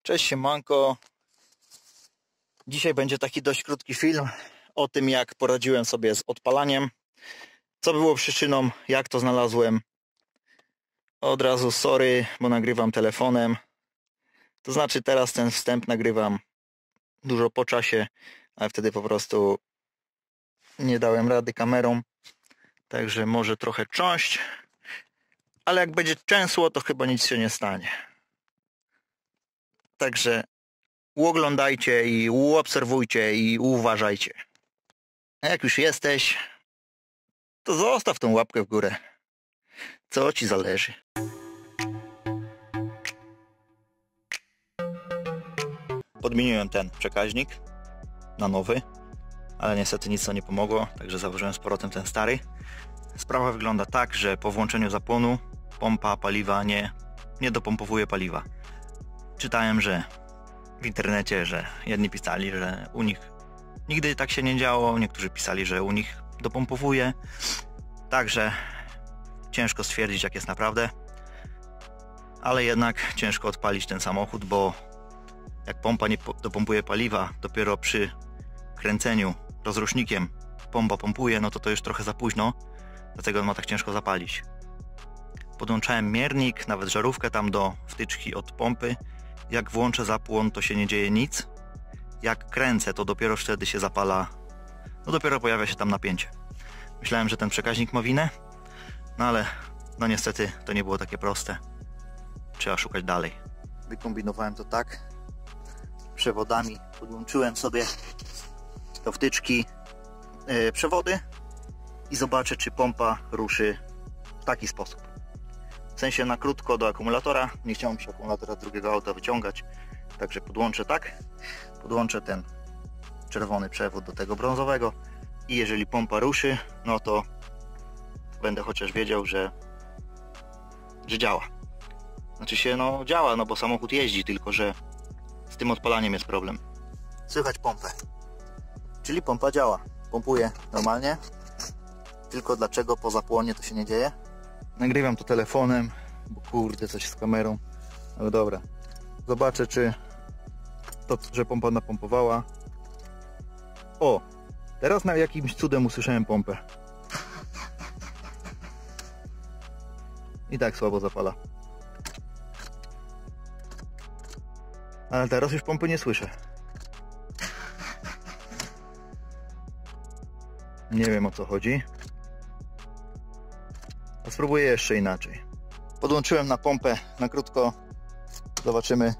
Cześć, siemanko. Dzisiaj będzie taki dość krótki film o tym, jak poradziłem sobie z odpalaniem, co było przyczyną, jak to znalazłem. Od razu sorry, bo nagrywam telefonem. To znaczy teraz ten wstęp nagrywam dużo po czasie, ale wtedy po prostu nie dałem rady kamerą. Także może trochę cząść, ale jak będzie częsło, to chyba nic się nie stanie. Także oglądajcie i obserwujcie i uważajcie. A jak już jesteś, to zostaw tą łapkę w górę. Co ci zależy? Podmieniłem ten przekaźnik na nowy, ale niestety nic to nie pomogło, także założyłem z powrotem ten stary. Sprawa wygląda tak, że po włączeniu zapłonu pompa paliwa nie dopompowuje paliwa. Czytałem, że w internecie, że jedni pisali, że u nich nigdy tak się nie działo, niektórzy pisali, że u nich dopompowuje. Także ciężko stwierdzić, jak jest naprawdę, ale jednak ciężko odpalić ten samochód, bo jak pompa nie dopompuje paliwa, dopiero przy kręceniu rozrusznikiem pompa pompuje, no to już trochę za późno, dlatego on ma tak ciężko zapalić. Podłączałem miernik, nawet żarówkę tam do wtyczki od pompy. Jak włączę zapłon, to się nie dzieje nic. Jak kręcę, to dopiero wtedy się zapala, no dopiero pojawia się tam napięcie. Myślałem, że ten przekaźnik ma winę, no ale no niestety to nie było takie proste. Trzeba szukać dalej. Wykombinowałem to tak. Przewodami podłączyłem sobie do wtyczki przewody i zobaczę, czy pompa ruszy w taki sposób. W sensie na krótko do akumulatora. Nie chciałem się akumulatora z drugiego auta wyciągać, także podłączę tak. Podłączę ten czerwony przewód do tego brązowego i jeżeli pompa ruszy, no to będę chociaż wiedział, że działa. Znaczy się, no działa, no bo samochód jeździ, tylko że z tym odpalaniem jest problem. Słychać pompę. Czyli pompa działa. Pompuje normalnie. Tylko dlaczego po zapłonie to się nie dzieje? Nagrywam to telefonem, bo kurde, coś z kamerą. No dobra. Zobaczę, czy to, że pompa napompowała. O! Teraz na jakimś cudem usłyszałem pompę. I tak słabo zapala. Ale teraz już pompy nie słyszę. Nie wiem, o co chodzi. A spróbuję jeszcze inaczej. Podłączyłem na pompę na krótko. Zobaczymy,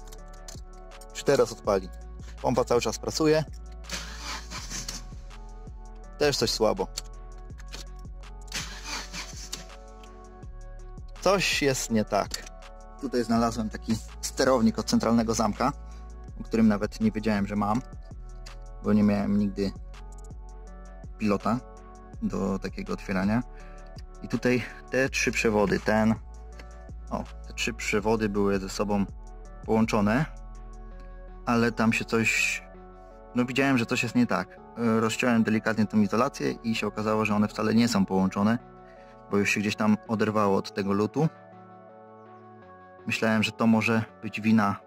czy teraz odpali. Pompa cały czas pracuje. Też coś słabo. Coś jest nie tak. Tutaj znalazłem taki sterownik od centralnego zamka, o którym nawet nie wiedziałem, że mam, bo nie miałem nigdy pilota do takiego otwierania. I tutaj te trzy przewody, te trzy przewody były ze sobą połączone, ale tam się coś, no widziałem, że coś jest nie tak. Rozciąłem delikatnie tą izolację i się okazało, że one wcale nie są połączone, bo już się gdzieś tam oderwało od tego lutu. Myślałem, że to może być wina,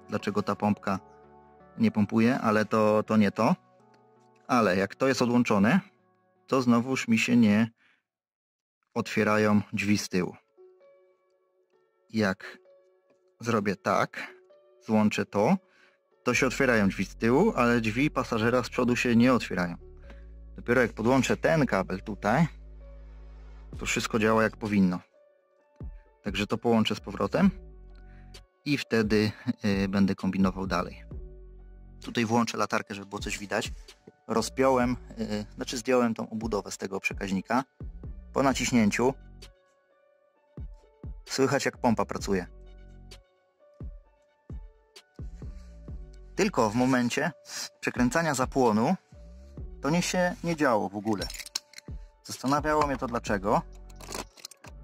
dlaczego ta pompka nie pompuje, ale to nie to. Ale jak to jest odłączone, to znowuż mi się nie otwierają drzwi z tyłu. Jak zrobię tak, złączę to się otwierają drzwi z tyłu, ale drzwi pasażera z przodu się nie otwierają. Dopiero jak podłączę ten kabel tutaj, to wszystko działa jak powinno. Także to połączę z powrotem i wtedy będę kombinował dalej. Tutaj włączę latarkę, żeby było coś widać. Rozpiąłem, zdjąłem tą obudowę z tego przekaźnika. Po naciśnięciu słychać, jak pompa pracuje. Tylko w momencie przekręcania zapłonu to się nie działo w ogóle. Zastanawiało mnie to dlaczego,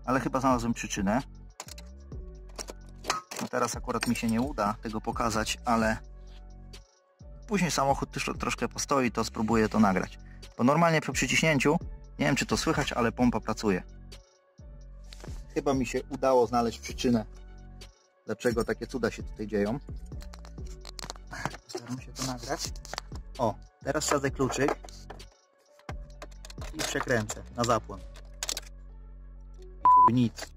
ale chyba znalazłem przyczynę. No teraz akurat mi się nie uda tego pokazać, ale później samochód troszkę postoi, to spróbuję to nagrać. Bo normalnie przy przyciśnięciu, nie wiem czy to słychać, ale pompa pracuje. Chyba mi się udało znaleźć przyczynę, dlaczego takie cuda się tutaj dzieją. Staram się to nagrać. O, teraz wsadzę kluczyk i przekręcę na zapłon. I chuj, nic.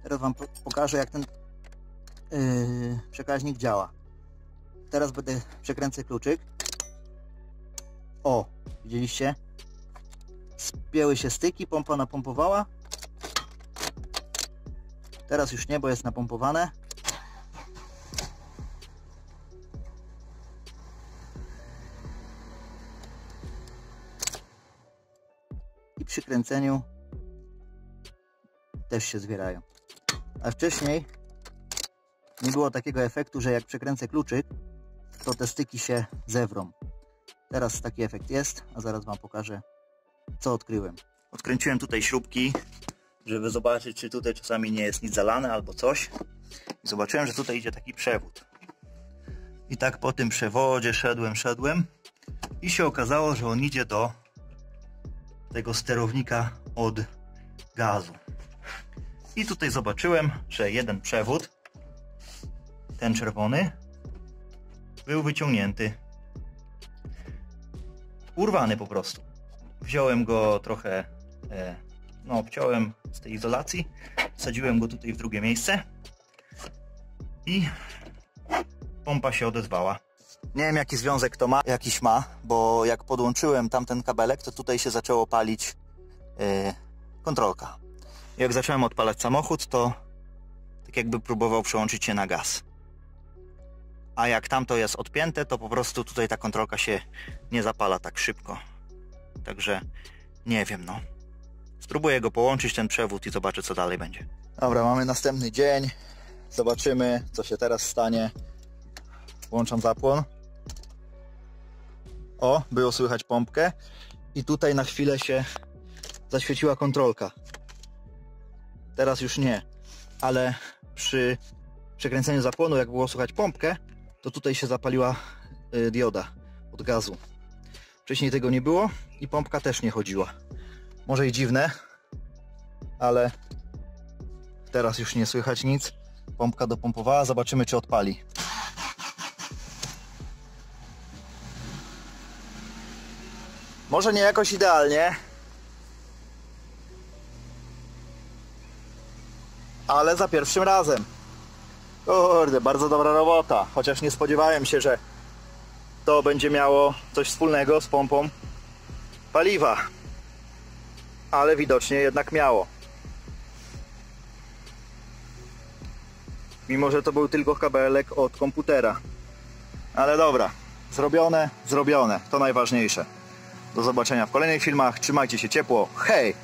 Teraz Wam pokażę, jak ten przekaźnik działa. Teraz przekręcę kluczyk. O, widzieliście? Spięły się styki, pompa napompowała. Teraz już nie, bo jest napompowane. I przy kręceniu też się zwierają. A wcześniej nie było takiego efektu, że jak przekręcę kluczyk, to te styki się zewrą. Teraz taki efekt jest, a zaraz Wam pokażę, co odkryłem. Odkręciłem tutaj śrubki, żeby zobaczyć, czy tutaj czasami nie jest nic zalane albo coś. I zobaczyłem, że tutaj idzie taki przewód. I tak po tym przewodzie szedłem i się okazało, że on idzie do tego sterownika od gazu. I tutaj zobaczyłem, że jeden przewód, ten czerwony, był wyciągnięty. Urwany po prostu. Wziąłem go trochę, obciąłem z tej izolacji, wsadziłem go tutaj w drugie miejsce i pompa się odezwała. Nie wiem, jaki związek to ma, jakiś ma, bo jak podłączyłem tamten kabelek, to tutaj się zaczęło palić kontrolka. Jak zacząłem odpalać samochód, to tak jakby próbował przełączyć się na gaz. A jak tamto jest odpięte, to po prostu tutaj ta kontrolka się nie zapala tak szybko. Także nie wiem, no. Spróbuję go połączyć, ten przewód, i zobaczę, co dalej będzie. Dobra, mamy następny dzień. Zobaczymy, co się teraz stanie. Włączam zapłon. O, było słychać pompkę. I tutaj na chwilę się zaświeciła kontrolka. Teraz już nie. Ale przy przekręceniu zapłonu, jak było słychać pompkę, to tutaj się zapaliła dioda od gazu. Wcześniej tego nie było i pompka też nie chodziła. Może i dziwne, ale teraz już nie słychać nic. Pompka dopompowała, zobaczymy, czy odpali. Może nie jakoś idealnie, ale za pierwszym razem. Kurde, bardzo dobra robota. Chociaż nie spodziewałem się, że to będzie miało coś wspólnego z pompą paliwa. Ale widocznie jednak miało. Mimo że to był tylko kabelek od komputera. Ale dobra, zrobione. To najważniejsze. Do zobaczenia w kolejnych filmach. Trzymajcie się ciepło. Hej!